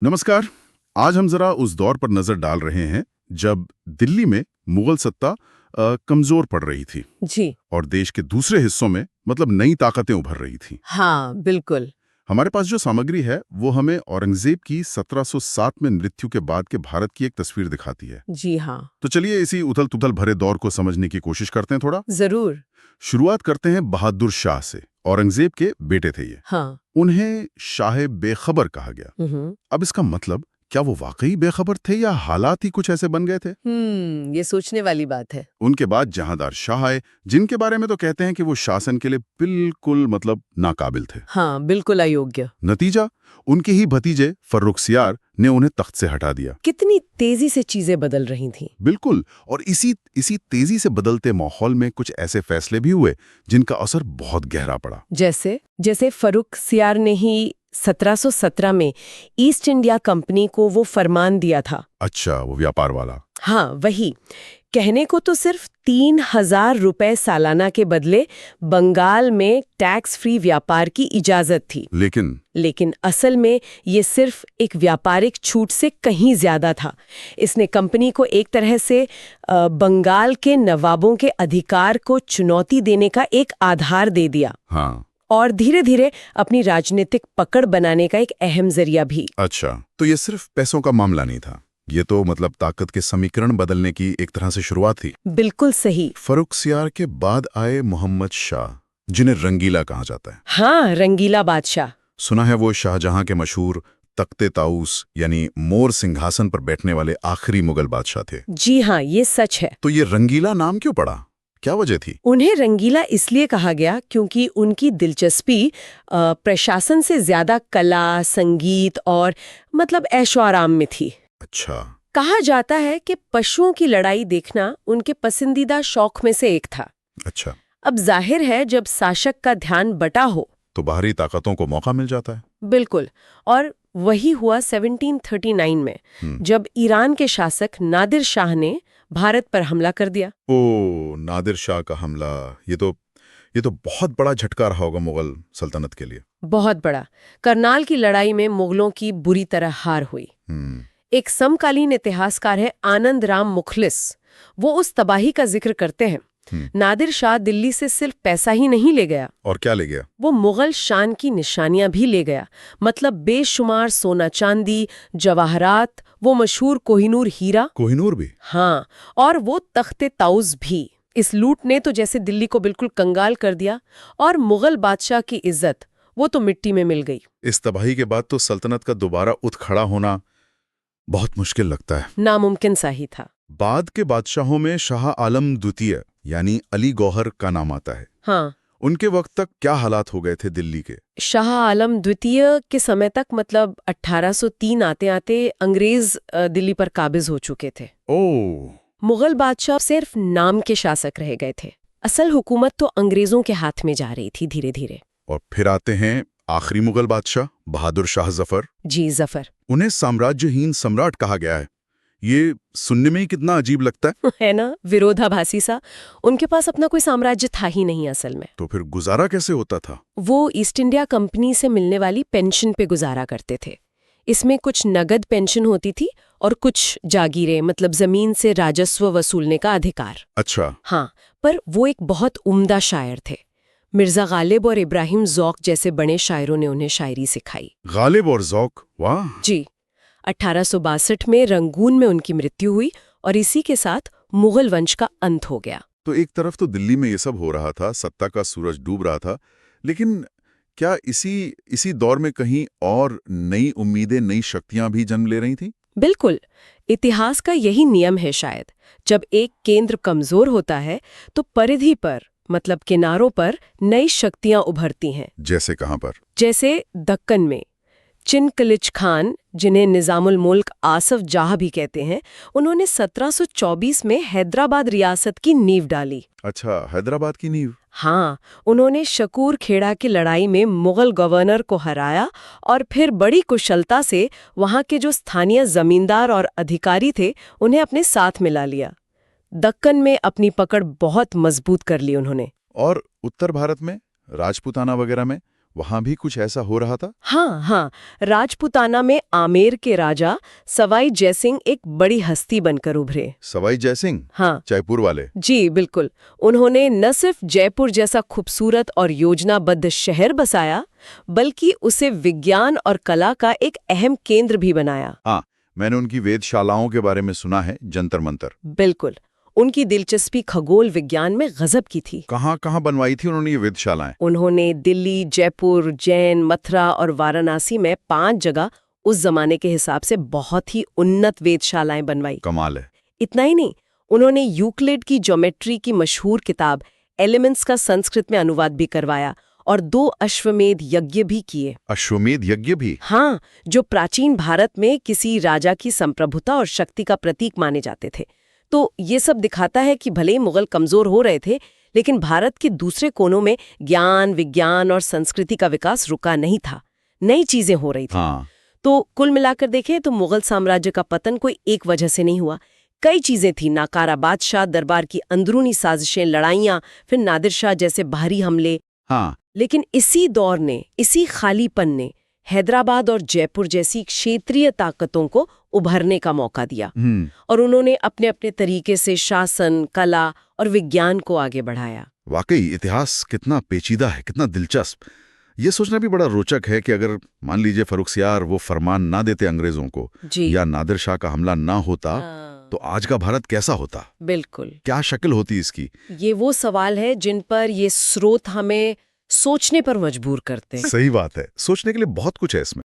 नमस्कार। आज हम जरा उस दौर पर नजर डाल रहे हैं जब दिल्ली में मुगल सत्ता कमजोर पड़ रही थी जी और देश के दूसरे हिस्सों में मतलब नई ताकतें उभर रही थी। हाँ, बिल्कुल। हमारे पास जो सामग्री है वो हमें औरंगजेब की 1707 में मृत्यु के बाद के भारत की एक तस्वीर दिखाती है। जी हाँ, तो चलिए इसी उथल-पुथल भरे दौर को समझने की कोशिश करते हैं थोड़ा। जरूर। शुरुआत करते हैं बहादुर शाह से। औरंगजेब के बेटे थे ये। हाँ। उन्हें शाह बेखबर कहा गया। अब इसका मतलब क्या वो वाकई बेखबर थे या हालात ही कुछ ऐसे बन गए थे? ये सोचने वाली बात है। उनके बाद जहांदार शाह आए, जिनके बारे में तो कहते हैं कि वो शासन के लिए बिल्कुल मतलब नाकाबिल थे। हाँ, बिल्कुल अयोग्य। नतीजा, उनके ही भतीजे फर्रुखसियार ने उन्हें तख्त से हटा दिया। कितनी तेजी से चीजें बदल रही थीं। बिल्कुल। और इसी तेजी से बदलते माहौल में कुछ ऐसे फैसले भी हुए जिनका असर बहुत गहरा पड़ा। जैसे फर्रुखसियार ने ही 1717 में ईस्ट इंडिया कंपनी को वो फरमान दिया था। अच्छा, वो व्यापार वाला। हाँ, वही। कहने को तो सिर्फ 3000 रुपए सालाना के बदले बंगाल में टैक्स फ्री व्यापार की इजाजत थी। लेकिन असल में ये सिर्फ एक व्यापारिक छूट से कहीं ज्यादा था। इसने कंपनी को एक तरह से बंगाल के नवाबों के अधिकार को चुनौती देने का एक आधार दे दिया। हाँ। और धीरे धीरे अपनी राजनीतिक पकड़ बनाने का एक अहम जरिया भी। अच्छा, तो ये सिर्फ पैसों का मामला नहीं था, ये तो मतलब ताकत के समीकरण बदलने की एक तरह से शुरुआत थी। बिल्कुल सही। फर्रुखसियार के बाद आए मोहम्मद शाह, जिन्हें रंगीला कहा जाता है। हाँ, रंगीला बादशाह। सुना है वो शाहजहां के मशहूर तख्ते ताऊस यानी मोर सिंहासन पर बैठने वाले आखिरी मुगल बादशाह थे। जी हाँ, ये सच है। तो ये रंगीला नाम क्यों पड़ा, क्या वजह थी? उन्हें रंगीला इसलिए कहा गया क्योंकि उनकी दिलचस्पी प्रशासन से ज्यादा कला, संगीत और मतलब ऐशो आराम में थी। अच्छा। कहा जाता है कि पशुओं की लड़ाई देखना उनके पसंदीदा शौक में से एक था। अच्छा। अब जाहिर है जब शासक का ध्यान बटा हो तो बाहरी ताकतों को मौका मिल जाता है। बिल्कुल। और वही हुआ 1739 में, जब ईरान के शासक नादिर शाह ने भारत पर हमला कर दिया। ओ, नादिर शाह का हमला, ये तो बहुत बड़ा झटका रहा होगा मुगल सल्तनत के लिए। बहुत बड़ा। करनाल की लड़ाई में मुगलों की बुरी तरह हार हुई। एक समकालीन इतिहासकार है आनंद राम मुखलिस, वो उस तबाही का जिक्र करते हैं। नादिर शाह दिल्ली से सिर्फ पैसा ही नहीं ले गया। और क्या ले गया? वो मुगल शान की निशानियां भी ले गया। मतलब बेशुमार सोना चांदी, जवाहरात, वो मशहूर कोहिनूर हीरा। कोहिनूर भी? हाँ, और वो तख्ते ताउस भी। इस लूट ने तो जैसे दिल्ली को बिल्कुल कंगाल कर दिया और मुगल बादशाह की इज्जत वो तो मिट्टी में मिल गई। इस तबाही के बाद तो सल्तनत का दोबारा उठ खड़ा होना बहुत मुश्किल लगता है। नामुमकिन सा ही था। बाद के बादशाहों में शाह आलम द्वितीय यानी अली गौहर का नाम आता है। हाँ। उनके वक्त तक क्या हालात हो गए थे दिल्ली के? शाह आलम द्वितीय के समय तक मतलब 1803 आते आते अंग्रेज दिल्ली पर काबिज हो चुके थे। ओह। मुगल बादशाह सिर्फ नाम के शासक रह गए थे। असल हुकूमत तो अंग्रेजों के हाथ में जा रही थी धीरे धीरे। और फिर आते हैं आखिरी मुगल बादशाह बहादुर शाह जफर। जी, जफर। उन्हें साम्राज्यहीन सम्राट कहा गया है। ये सुनने में ही कितना अजीब लगता है। है ना, विरोधाभासी सा। उनके पास अपना कोई साम्राज्य था ही नहीं असल में। तो फिर गुजारा कैसे होता था? वो ईस्ट इंडिया कंपनी से मिलने वाली पेंशन पे गुजारा करते थे। इसमें कुछ नगद पेंशन होती थी और कुछ जागीरें, मतलब जमीन से राजस्व वसूलने का अधिकार। अच्छा। हाँ, पर वो एक बहुत उम्दा शायर थे। मिर्जा गालिब और इब्राहिम ज़ौक जैसे बड़े शायरों ने उन्हें शायरी सिखाई। गालिब और ज़ौक, वाह। जी। 1862 में रंगून में उनकी मृत्यु हुई और इसी के साथ मुगल वंश का अंत हो गया। तो एक तरफ तो दिल्ली में ये सब हो रहा था, सत्ता का सूरज डूब रहा था, लेकिन क्या इसी दौर में कहीं और नई उम्मीदें, नई शक्तियां भी जन्म ले रही थीं? बिल्कुल। इतिहास का यही नियम है शायद। जब एक केंद्र कमजोर होता है तो परिधि पर मतलब किनारों पर नई शक्तियां उभरती हैं। जैसे कहां पर? जैसे दक्कन में चिनकलिच खान, जिन्हें निजामुल मुल्क आसफ जाह भी कहते हैं, उन्होंने 1724 में हैदराबाद रियासत की नींव डाली। अच्छा, हैदराबाद की नींव? हाँ, उन्होंने शकूर खेड़ा की लड़ाई में मुगल गवर्नर को हराया और फिर बड़ी कुशलता से वहां के जो स्थानीय जमींदार और अधिकारी थे उन्हें अपने साथ मिला लिया। दक्कन में अपनी पकड़ बहुत मजबूत कर ली उन्होंने। और उत्तर भारत में राजपूताना वगैरह में वहां भी कुछ ऐसा हो रहा था? हाँ हाँ, राजपूताना में आमेर के राजा सवाई जयसिंह एक बड़ी हस्ती बनकर उभरे। सवाई जयसिंह? हाँ जयपुर वाले? जी बिल्कुल। उन्होंने न सिर्फ जयपुर जैसा खूबसूरत और योजनाबद्ध शहर बसाया, बल्कि उसे विज्ञान और कला का एक अहम केंद्र भी बनाया। हाँ, मैंने उनकी वेधशालाओं के बारे में सुना है, जंतर मंतर। बिल्कुल। उनकी दिलचस्पी खगोल विज्ञान में गजब की थी। कहाँ बनवाई थी उन्होंने ये वेधशालाएं? उन्होंने दिल्ली, जयपुर, जैन, मथुरा और वाराणसी में 5 जगह उस जमाने के हिसाब से बहुत ही उन्नत वेधशालाएं बनवाई। कमाल है। इतना ही नहीं, उन्होंने यूक्लिड की ज्योमेट्री की मशहूर किताब एलिमेंट्स का संस्कृत में अनुवाद भी करवाया और 2 अश्वमेध यज्ञ भी किए। अश्वमेध यज्ञ भी? हाँ, जो प्राचीन भारत में किसी राजा की संप्रभुता और शक्ति का प्रतीक माने जाते थे। तो ये सब दिखाता है कि भले ही मुगल कमजोर हो रहे थे, लेकिन भारत के दूसरे कोनों में ज्ञान, विज्ञान और संस्कृति का विकास रुका नहीं था। नई चीजें हो रही थी। हाँ। तो कुल मिलाकर देखें तो मुगल साम्राज्य का पतन कोई एक वजह से नहीं हुआ। कई चीजें थी, नाकारा बादशाह, दरबार की अंदरूनी साजिशें, लड़ाइयां, फिर नादिर शाह जैसे बाहरी हमले। हाँ। लेकिन इसी दौर ने, इसी खालीपन ने हैदराबाद और जयपुर जैसी क्षेत्रीय ताकतों को उभरने का मौका दिया और उन्होंने अपने अपने तरीके से शासन, कला और विज्ञान को आगे बढ़ाया। वाकई इतिहास कितना पेचीदा है, कितना दिलचस्प। ये सोचना भी बड़ा रोचक है कि अगर मान लीजिए फर्रुखसियार वो फरमान ना देते अंग्रेजों को या नादिर शाह का हमला ना होता, तो आज का भारत कैसा होता? बिल्कुल। क्या शक्ल होती इसकी? ये वो सवाल है जिन पर ये स्रोत हमें सोचने पर मजबूर करते हैं। सही बात है, सोचने के लिए बहुत कुछ है इसमें।